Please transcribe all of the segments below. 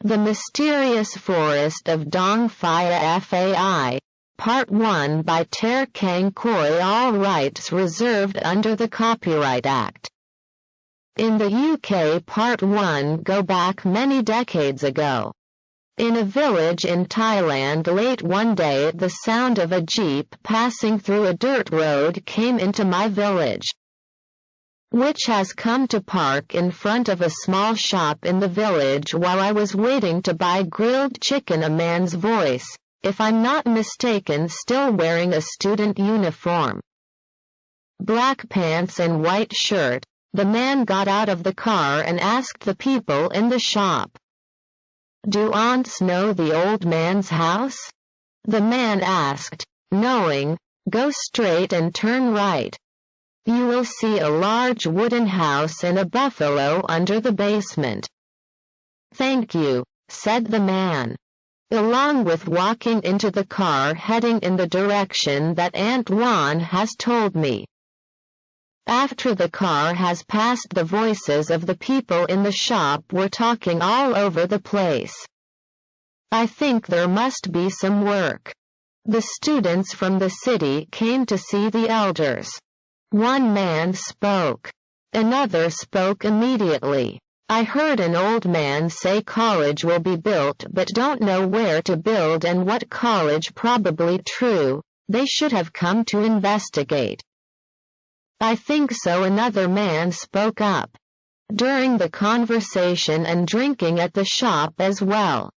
The Mysterious Forest of Dong Phaya Fai, Part 1 by Ter Kang Khoi. All rights reserved under the Copyright Act. In the UK, Part 1 go back many decades ago. In a village in Thailand, late one day the sound of a jeep passing through a dirt road came into my village, which has come to park in front of a small shop in the village while I was waiting to buy grilled chicken. A man's voice, if I'm not mistaken, still wearing a student uniform, black pants and white shirt. The man got out of the car and asked the people in the shop, "Do aunts know the old man's house?" The man asked, "Knowing, go straight and turn right. You will see a large wooden house and a buffalo under the basement." "Thank you," said the man, along with walking into the car heading in the direction that Aunt Juan has told me. After the car has passed, the voices of the people in the shop were talking all over the place. I think there must be some work. The students from the city came to see the elders. One man spoke. Another spoke immediately. "I heard an old man say college will be built but don't know where to build and what college. Probably true. They should have come to investigate." "I think so," another man spoke up. "During the conversation and drinking at the shop as well.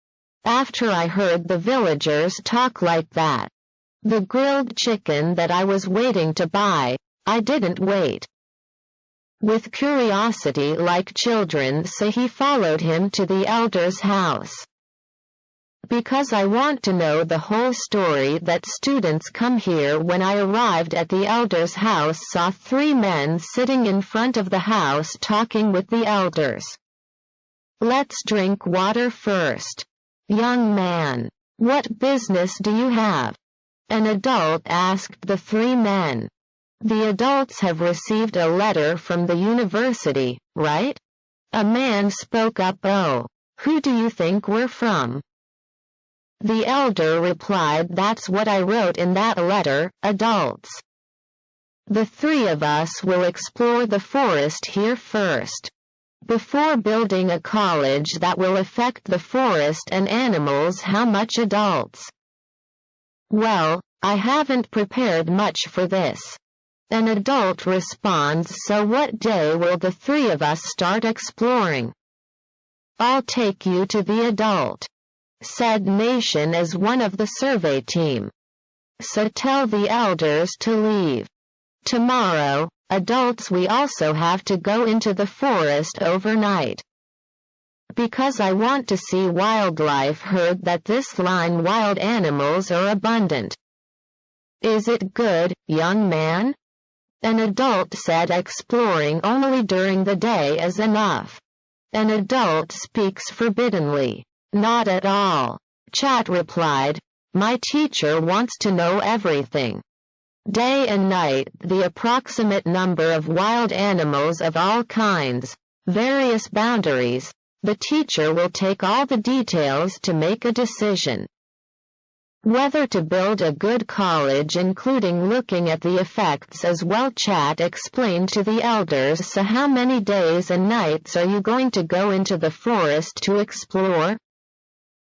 After I heard the villagers talk like that, the grilled chicken that I was waiting to buy, I didn't wait." With curiosity like children, so he followed him to the elder's house. "Because I want to know the whole story that students come here." When I arrived at the elder's house, saw three men sitting in front of the house talking with the elders. "Let's drink water first." "Young man, what business do you have?" an adult asked the three men. "The adults have received a letter from the university, right?" a man spoke up. "Oh, who do you think we're from?" The elder replied, "That's what I wrote in that letter, adults. The three of us will explore the forest here first, before building a college that will affect the forest and animals." "How much, adults?" "Well, I haven't prepared much for this," an adult responds. "So what day will the three of us start exploring?" "I'll take you to the adult," said Nation as one of the survey team. "So tell the elders to leave tomorrow." "Adults, we also have to go into the forest overnight, because I want to see wildlife. Heard that this line wild animals are abundant." "Is it good, young man?" an adult said. "Exploring only during the day is enough." An adult speaks forbiddenly. "Not at all," Chat replied. "My teacher wants to know everything. Day and night, the approximate number of wild animals of all kinds, various boundaries. The teacher will take all the details to make a decision whether to build a good college, including looking at the effects as well." Chat explained to the elders. "So how many days and nights are you going to go into the forest to explore?"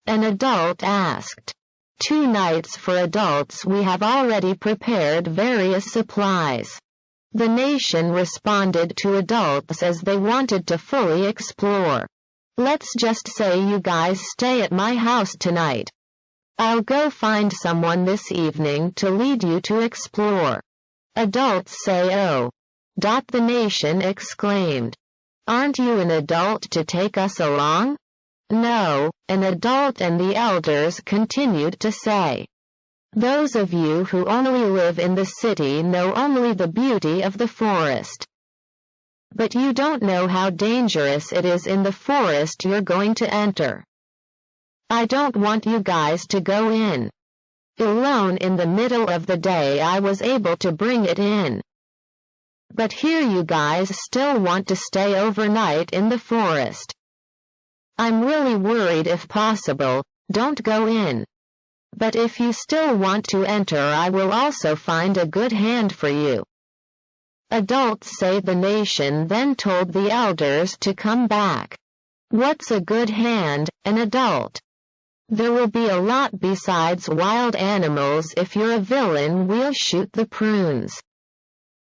an adult asked. 2 nights for adults. We have already prepared various supplies." The Nation responded to adults as they wanted to fully explore. "Let's just say you guys stay at my house tonight. I'll go find someone this evening to lead you to explore." Adults say, "Oh!" The Nation exclaimed. "Aren't you an adult to take us along?" "No," an adult and the elders continued to say. "Those of you who only live in the city know only the beauty of the forest. But you don't know how dangerous it is in the forest you're going to enter. I don't want you guys to go in alone in the middle of the day. I was able to bring it in. But here you guys still want to stay overnight in the forest. I'm really worried. If possible, don't go in. But if you still want to enter, I will also find a good hand for you." Adults say the nation then told the elders to come back. What's a good hand, an adult? There will be a lot besides wild animals. If you're a villain, we'll shoot the prunes.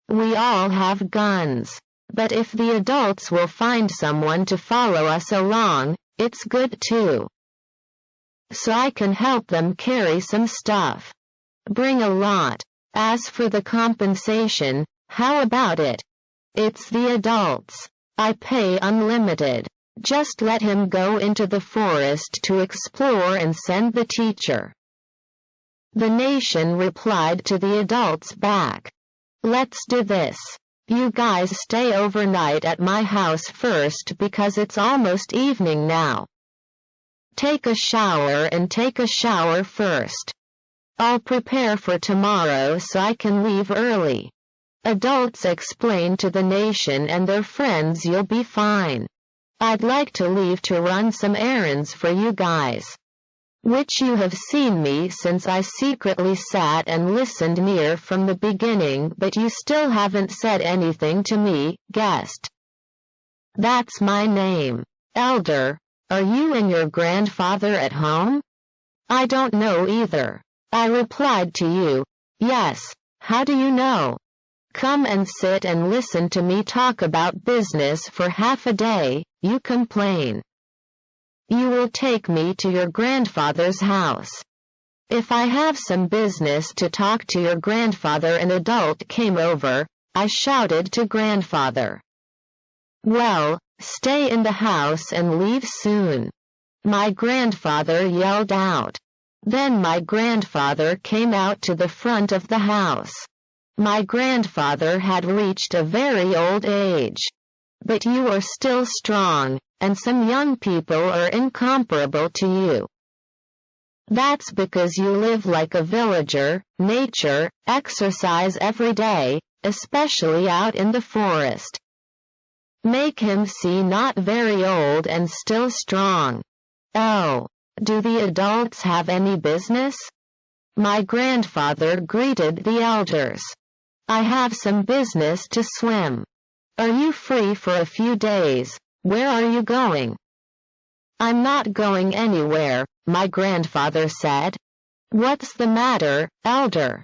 We all have guns. But if the adults will find someone to follow us along, it's good too. So I can help them carry some stuff. Bring a lot. As for the compensation, how about it? It's the adults. I pay unlimited. Just let him go into the forest to explore and send the teacher." The nation replied to the adults back. "Let's do this. You guys stay overnight at my house first because it's almost evening now. Take a shower and take a shower first. I'll prepare for tomorrow so I can leave early." Adults explained to the nation and their friends, "You'll be fine. I'd like to leave to run some errands for you guys. Which you have seen me since I secretly sat and listened near from the beginning, but you still haven't said anything to me, guest." "That's my name. Elder. Are you and your grandfather at home?" "I don't know either. I replied to you." "Yes. How do you know?" "Come and sit and listen to me talk about business for half a day, you complain. You will take me to your grandfather's house." "If I have some business to talk to your grandfather." An adult came over. I shouted to grandfather. "Well, stay in the house and leave soon." My grandfather yelled out. Then my grandfather came out to the front of the house. My grandfather had reached a very old age. "But you are still strong, and some young people are incomparable to you. That's because you live like a villager, nature, exercise every day, especially out in the forest. Make him see not very old and still strong." "Oh, do the adults have any business?" My grandfather greeted the elders. "I have some business to swim. Are you free for a few days? Where are you going?" "I'm not going anywhere," my grandfather said. "What's the matter, elder?"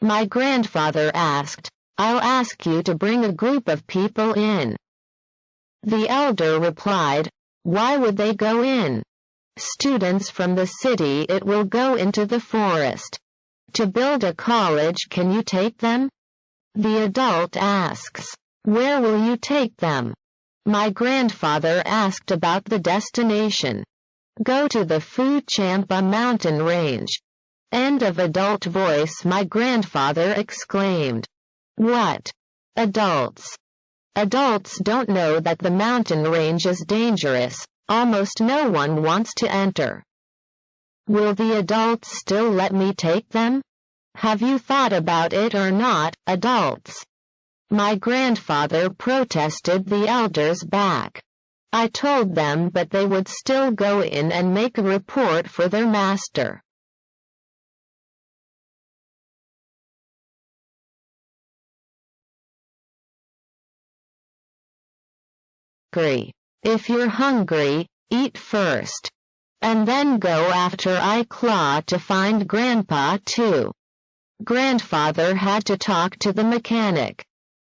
My grandfather asked. "I'll ask you to bring a group of people in." The elder replied, "Why would they go in? Students from the city. It will go into the forest. To build a college. Can you take them?" The adult asks, "Where will you take them?" My grandfather asked about the destination. "Go to the Fu Champa mountain range." End of adult voice. My grandfather exclaimed. "What? Adults? Adults don't know that the mountain range is dangerous. Almost no one wants to enter. Will the adults still let me take them? Have you thought about it or not, adults?" My grandfather protested the elders back. I told them but they would still go in and make a report for their master. If you're hungry, eat first. And then go after I claw to find Grandpa too. Grandfather had to talk to the mechanic.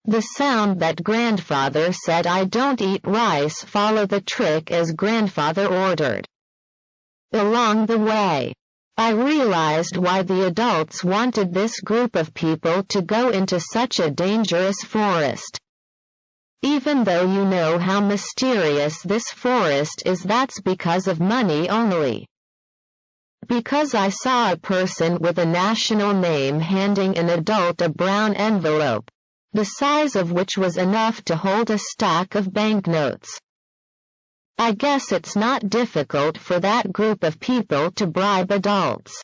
The sound that grandfather said I don't eat rice. Follow the trick as grandfather ordered. Along the way, I realized why the adults wanted this group of people to go into such a dangerous forest. Even though you know how mysterious this forest is, that's because of money only. Because I saw a person with a national name handing an adult a brown envelope, the size of which was enough to hold a stack of banknotes. I guess it's not difficult for that group of people to bribe adults.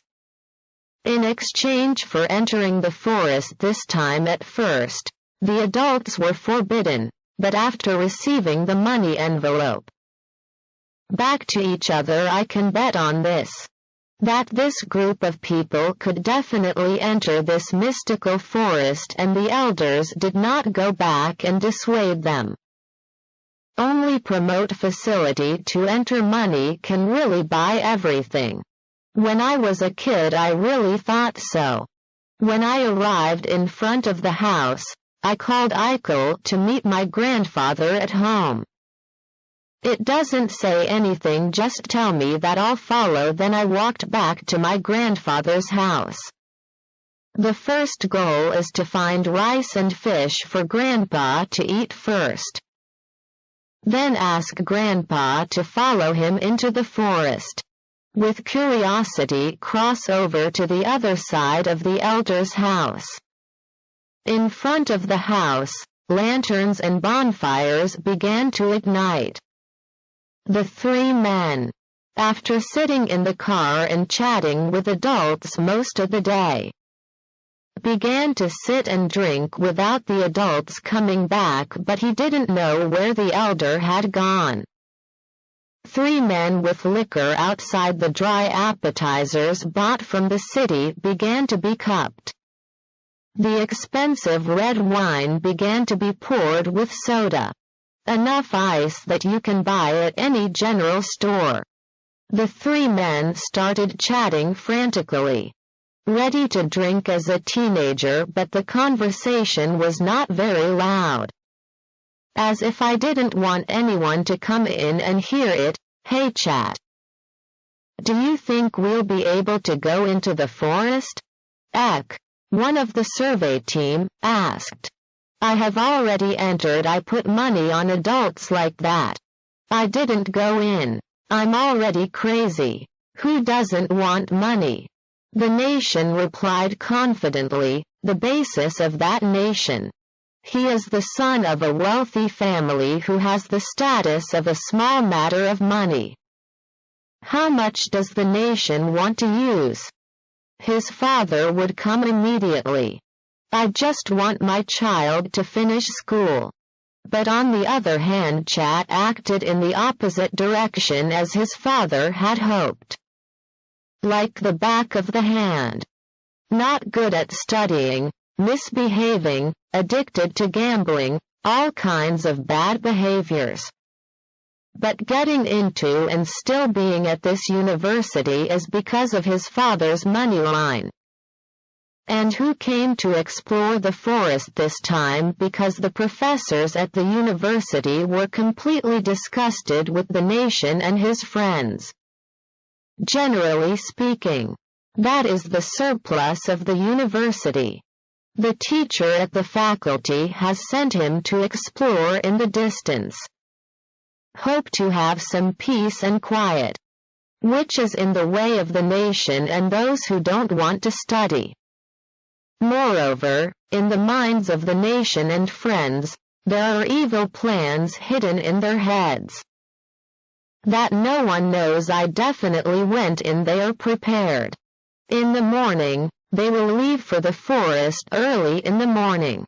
In exchange for entering the forest this time, at first, the adults were forbidden, but after receiving the money envelope, back to each other. I can bet on this, that this group of people could definitely enter this mystical forest, and the elders did not go back and dissuade them. Only promote facility to enter. Money can really buy everything. When I was a kid I really thought so. When I arrived in front of the house, I called Eichel to meet my grandfather at home. It doesn't say anything, just tell me that I'll follow. Then I walked back to my grandfather's house. The first goal is to find rice and fish for Grandpa to eat first. Then ask Grandpa to follow him into the forest. With curiosity cross over to the other side of the elder's house. In front of the house, lanterns and bonfires began to ignite. The three men, after sitting in the car and chatting with adults most of the day, began to sit and drink without the adults coming back, but he didn't know where the elder had gone. Three men with liquor outside the dry appetizers bought from the city began to be cupped. The expensive red wine began to be poured with soda. Enough ice that you can buy at any general store. The three men started chatting frantically. Ready to drink as a teenager, but the conversation was not very loud. As if I didn't want anyone to come in and hear it. Hey chat. Do you think we'll be able to go into the forest? Ek, one of the survey team, asked. I have already entered. I put money on adults like that. I didn't go in. I'm already crazy. Who doesn't want money? The nation replied confidently, the basis of that nation. He is the son of a wealthy family who has the status of a small matter of money. How much does the nation want to use? His father would come immediately. I just want my child to finish school. But on the other hand, Chat acted in the opposite direction as his father had hoped. Like the back of the hand. Not good at studying, misbehaving, addicted to gambling, all kinds of bad behaviors. But getting into and still being at this university is because of his father's money line. And who came to explore the forest this time because the professors at the university were completely disgusted with the nation and his friends. Generally speaking, that is the surplus of the university. The teacher at the faculty has sent him to explore in the distance. Hope to have some peace and quiet, which is in the way of the nation and those who don't want to study. Moreover, in the minds of the nation and friends, there are evil plans hidden in their heads. That no one knows. I definitely went in there prepared. In the morning, they will leave for the forest early in the morning.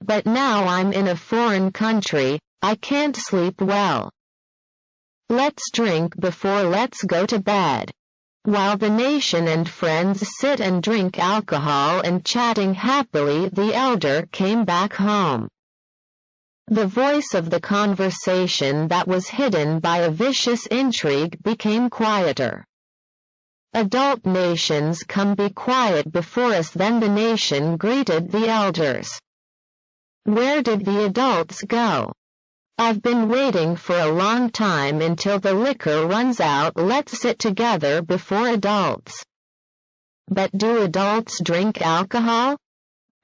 But now I'm in a foreign country, I can't sleep well. Let's drink before let's go to bed. While the nation and friends sit and drink alcohol and chatting happily, the elder came back home. The voice of the conversation that was hidden by a vicious intrigue became quieter. Adult nations, come be quiet before us. Then the nation greeted the elders. Where did the adults go? I've been waiting for a long time until the liquor runs out. Let's sit together before adults. But do adults drink alcohol?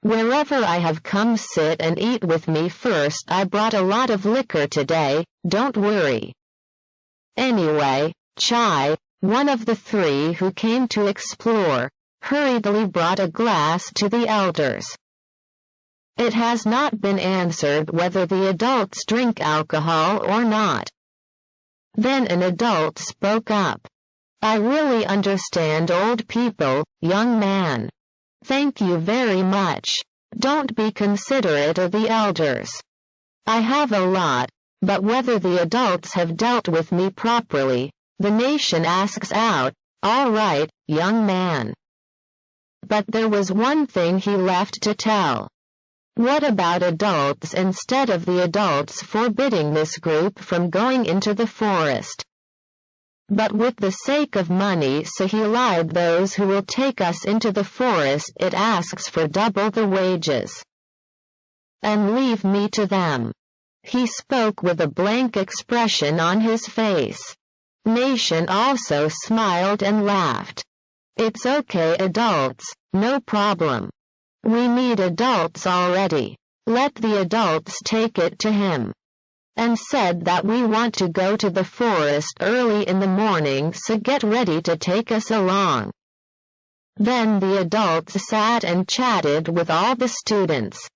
Wherever I have come, sit and eat with me first. I brought a lot of liquor today, don't worry. Anyway, Chai, one of the three who came to explore, hurriedly brought a glass to the elders. It has not been answered whether the adults drink alcohol or not. Then an adult spoke up. I really understand old people, young man. Thank you very much. Don't be considerate of the elders. I have a lot, but whether the adults have dealt with me properly, the nation asks out. All right, young man. But there was one thing he left to tell. What about adults instead of the adults forbidding this group from going into the forest? But with the sake of money, so he lied, those who will take us into the forest, it asks for double the wages. And leave me to them. He spoke with a blank expression on his face. Nation also smiled and laughed. It's okay, adults, no problem. We need adults already. Let the adults take it to him. And said that we want to go to the forest early in the morning, so get ready to take us along. Then the adults sat and chatted with all the students.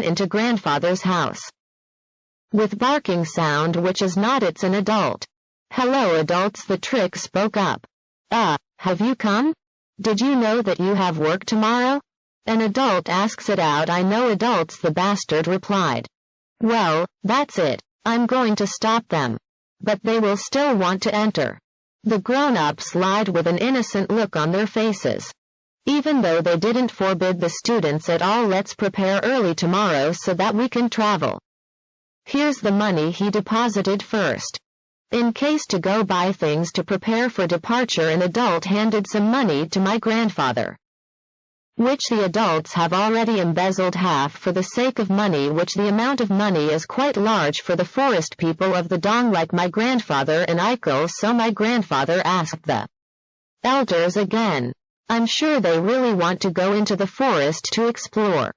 Into grandfather's house. With barking sound which is not it's an adult. Hello adults, the trick spoke up. Have you come? Did you know that you have work tomorrow? An adult asks it out. I know adults, the bastard replied. Well, that's it. I'm going to stop them. But they will still want to enter. The grown-ups lied with an innocent look on their faces. Even though they didn't forbid the students at all, let's prepare early tomorrow so that we can travel. Here's the money he deposited first. In case to go buy things to prepare for departure. An adult handed some money to my grandfather, which the adults have already embezzled half for the sake of money, which the amount of money is quite large for the forest people of the Dong like my grandfather and Eichel. So my grandfather asked the elders again. I'm sure they really want to go into the forest to explore.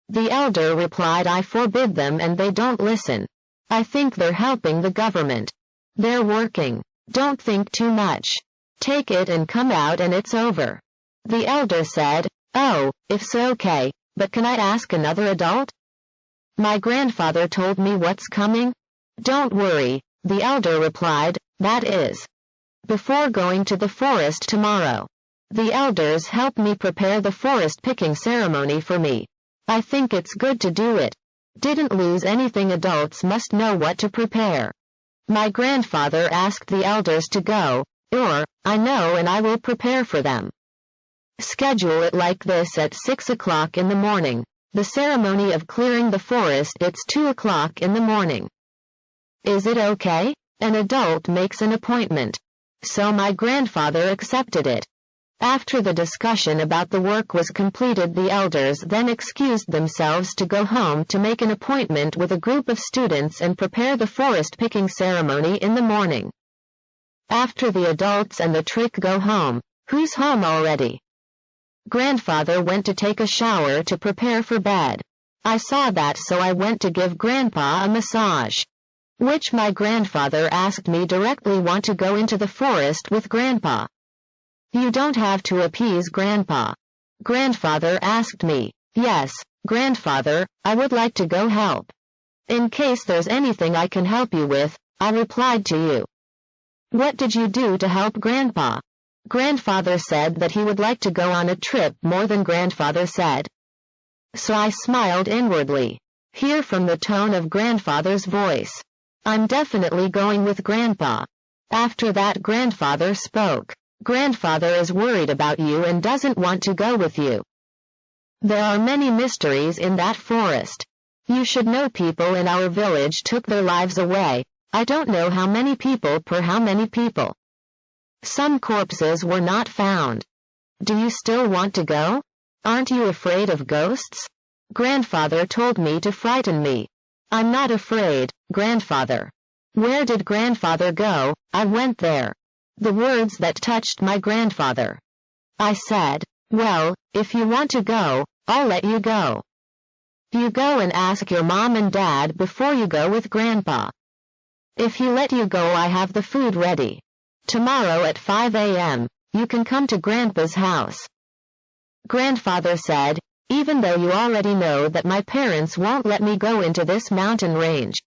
The elder replied, I forbid them and they don't listen. I think they're helping the government. They're working. Don't think too much. Take it and come out and it's over. The elder said, oh, if so okay, but can I ask another adult? My grandfather told me what's coming. Don't worry, the elder replied, that is, before going to the forest tomorrow. The elders help me prepare the forest picking ceremony for me. I think it's good to do it. Didn't lose anything. Adults must know what to prepare. My grandfather asked the elders to go, or, I know and I will prepare for them. Schedule it like this: at 6 o'clock in the morning. The ceremony of clearing the forest, it's 2 o'clock in the morning. Is it okay? An adult makes an appointment. So my grandfather accepted it. After the discussion about the work was completed, the elders then excused themselves to go home to make an appointment with a group of students and prepare the forest picking ceremony in the morning. After the adults and the trick go home, who's home already? Grandfather went to take a shower to prepare for bed. I saw that, so I went to give Grandpa a massage, which my grandfather asked me directly want to go into the forest with Grandpa. You don't have to appease Grandpa. Grandfather asked me. Yes, Grandfather, I would like to go help. In case there's anything I can help you with, I replied to you. What did you do to help Grandpa? Grandfather said that he would like to go on a trip more than Grandfather said. So I smiled inwardly. Hear from the tone of Grandfather's voice. I'm definitely going with Grandpa. After that, Grandfather spoke. Grandfather is worried about you and doesn't want to go with you. There are many mysteries in that forest. You should know people in our village took their lives away. I don't know how many people per how many people. Some corpses were not found. Do you still want to go? Aren't you afraid of ghosts? Grandfather told me to frighten me. I'm not afraid, Grandfather. Where did Grandfather go? I went there. The words that touched my grandfather. I said, well, if you want to go, I'll let you go. You go and ask your mom and dad before you go with Grandpa. If he let you go, I have the food ready. Tomorrow at 5 a.m., you can come to Grandpa's house." Grandfather said, "Even though you already know that my parents won't let me go into this mountain range.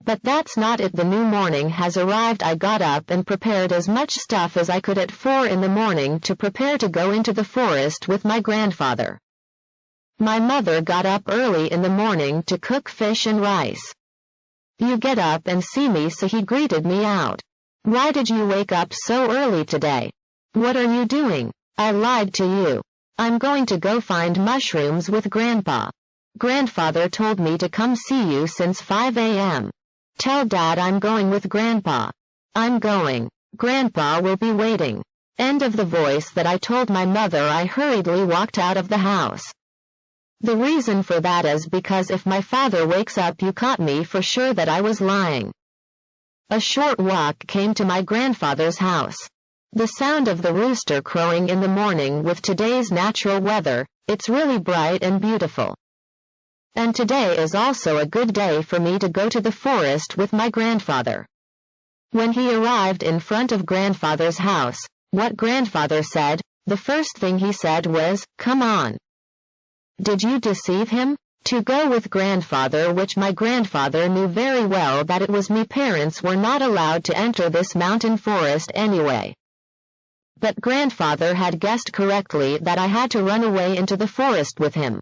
But that's not it. The new morning has arrived. I got up and prepared as much stuff as I could at 4 in the morning to prepare to go into the forest with my grandfather. My mother got up early in the morning to cook fish and rice. You get up and see me, so he greeted me out. Why did you wake up so early today? What are you doing? I lied to you. I'm going to go find mushrooms with Grandpa. Grandfather told me to come see you since 5 a.m. Tell Dad I'm going with Grandpa. I'm going. Grandpa will be waiting." End of the voice that I told my mother. I hurriedly walked out of the house. The reason for that is because if my father wakes up, you caught me for sure that I was lying. A short walk came to my grandfather's house. The sound of the rooster crowing in the morning with today's natural weather, it's really bright and beautiful. And today is also a good day for me to go to the forest with my grandfather. When he arrived in front of grandfather's house, what grandfather said, the first thing he said was, "Come on." Did you deceive him? To go with grandfather, which my grandfather knew very well that it was me. Parents were not allowed to enter this mountain forest anyway. But grandfather had guessed correctly that I had to run away into the forest with him.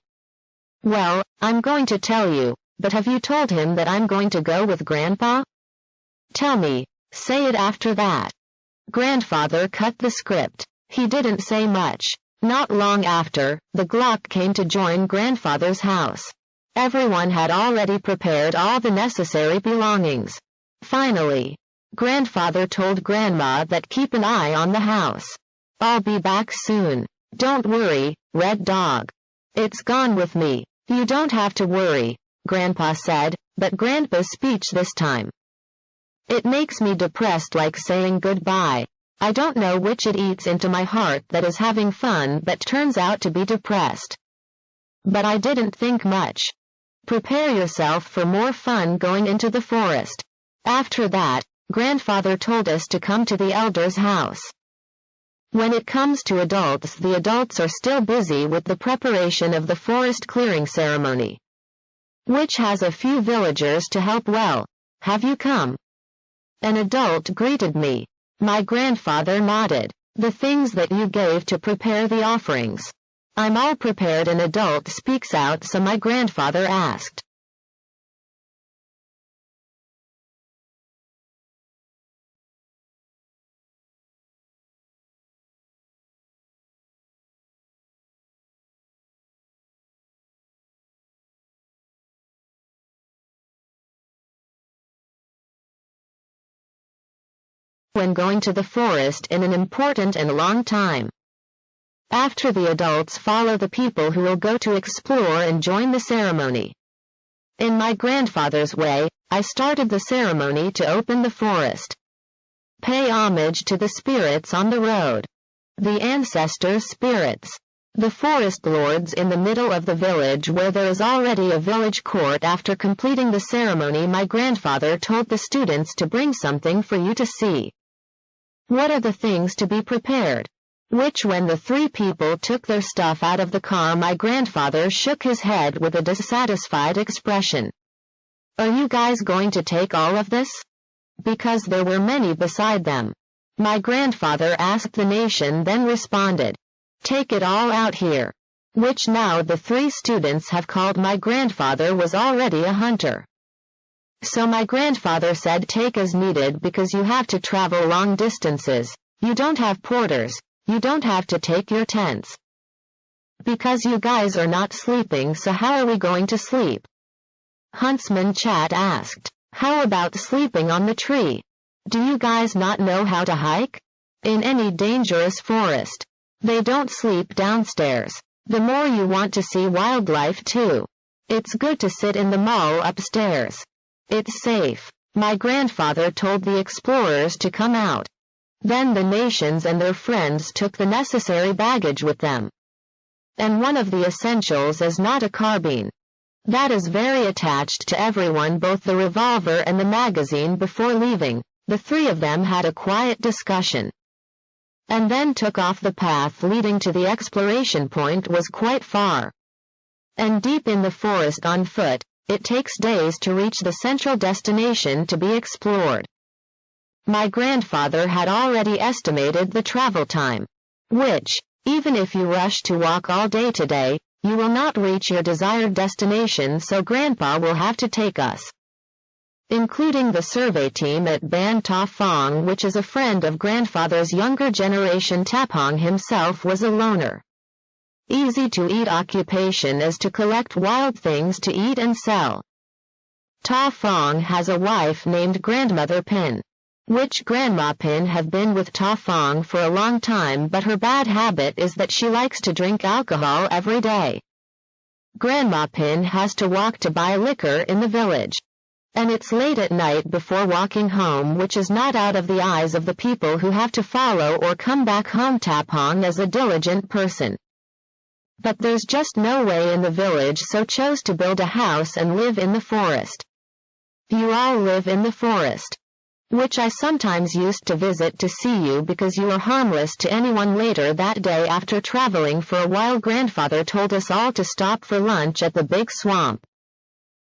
Well, I'm going to tell you, but have you told him that I'm going to go with Grandpa? Tell me, say it after that. Grandfather cut the script. He didn't say much. Not long after, the Glock came to join grandfather's house. Everyone had already prepared all the necessary belongings. Finally, grandfather told grandma that keep an eye on the house. I'll be back soon. Don't worry, Red Dog. It's gone with me. You don't have to worry, Grandpa said, but Grandpa's speech this time. It makes me depressed, like saying goodbye. I don't know which it eats into my heart, that is having fun but turns out to be depressed. But I didn't think much. Prepare yourself for more fun going into the forest. After that, Grandfather told us to come to the elder's house. When it comes to adults, the adults are still busy with the preparation of the forest clearing ceremony, which has a few villagers to help. Well, have you come? An adult greeted me. My grandfather nodded. The things that you gave to prepare the offerings. I'm all prepared. An adult speaks out, so my grandfather asked. When going to the forest in an important and long time. After the adults follow the people who will go to explore and join the ceremony. In my grandfather's way, I started the ceremony to open the forest. Pay homage to the spirits on the road. The ancestor spirits. The forest lords in the middle of the village, where there is already a village court. After completing the ceremony, my grandfather told the students to bring something for you to see. What are the things to be prepared? When the three people took their stuff out of the car, my grandfather shook his head with a dissatisfied expression. Are you guys going to take all of this? Because there were many beside them. My grandfather asked the nation, then responded, take it all out here. Which now the three students have called. My grandfather was already a hunter. So my grandfather said take as needed, because you have to travel long distances. You don't have porters. You don't have to take your tents. Because you guys are not sleeping, so how are we going to sleep? Huntsman Chat asked, how about sleeping on the tree? Do you guys not know how to hike? In any dangerous forest, they don't sleep downstairs. The more you want to see wildlife too. It's good to sit in the mall upstairs. It's safe. My grandfather told the explorers to come out. Then the nations and their friends took the necessary baggage with them. and one of the essentials is not a carbine. That is very attached to everyone, both the revolver and the magazine. Before leaving, the three of them had a quiet discussion, and then took off. The path leading to the exploration point was quite far and deep in the forest on foot. It takes days to reach the central destination to be explored. My grandfather had already estimated the travel time, which, even if you rush to walk all day today, you will not reach your desired destination, so Grandpa will have to take us, including the survey team at Ban Ta Phong, which is a friend of Grandfather's younger generation. Tapong himself was a loner, easy-to-eat occupation is to collect wild things to eat and sell. Ta Phong has a wife named Grandmother Pin, which Grandma Pin have been with Ta Phong for a long time, but her bad habit is that she likes to drink alcohol every day. Grandma Pin has to walk to buy liquor in the village, and it's late at night before walking home, which is not out of the eyes of the people who have to follow or come back home. Tapong is a diligent person, but there's just no way in the village, so chose to build a house and live in the forest. You all live in the forest, which I sometimes used to visit to see you because you are harmless to anyone. Later that day, after traveling for a while, Grandfather told us all to stop for lunch at the big swamp,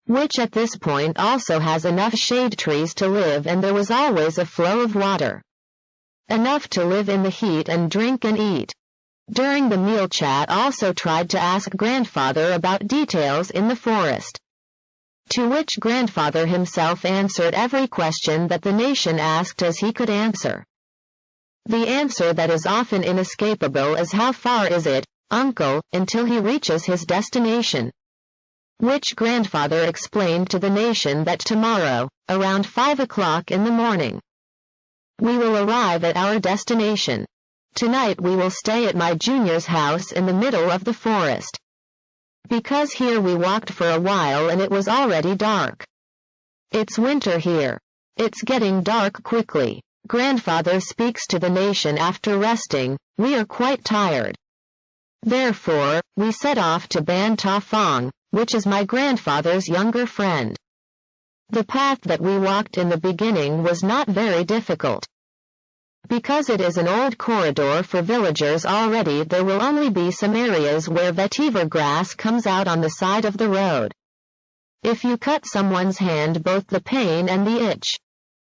which at this point also has enough shade trees to live, and there was always a flow of water, enough to live in the heat and drink and eat. During the meal, Chat also tried to ask Grandfather about details in the forest, to which Grandfather himself answered every question that the nation asked as he could answer. The answer that is often inescapable is, "How far is it, Uncle?" until he reaches his destination, which Grandfather explained to the nation that tomorrow, around 5 o'clock in the morning, we will arrive at our destination. Tonight we will stay at my junior's house in the middle of the forest, because here we walked for a while and it was already dark. It's winter here. It's getting dark quickly. Grandfather speaks to the nation after resting. We are quite tired. Therefore, we set off to Ban Ta Phong, which is my grandfather's younger friend. The path that we walked in the beginning was not very difficult, because it is an old corridor for villagers already. There will only be some areas where vetiver grass comes out on the side of the road. If you cut someone's hand, both the pain and the itch,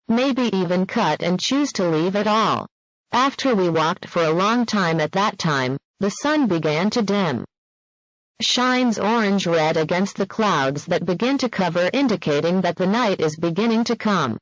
maybe even cut and choose to leave it all. After we walked for a long time, at that time, the sun began to dim, shines orange-red against the clouds that begin to cover, indicating that the night is beginning to come.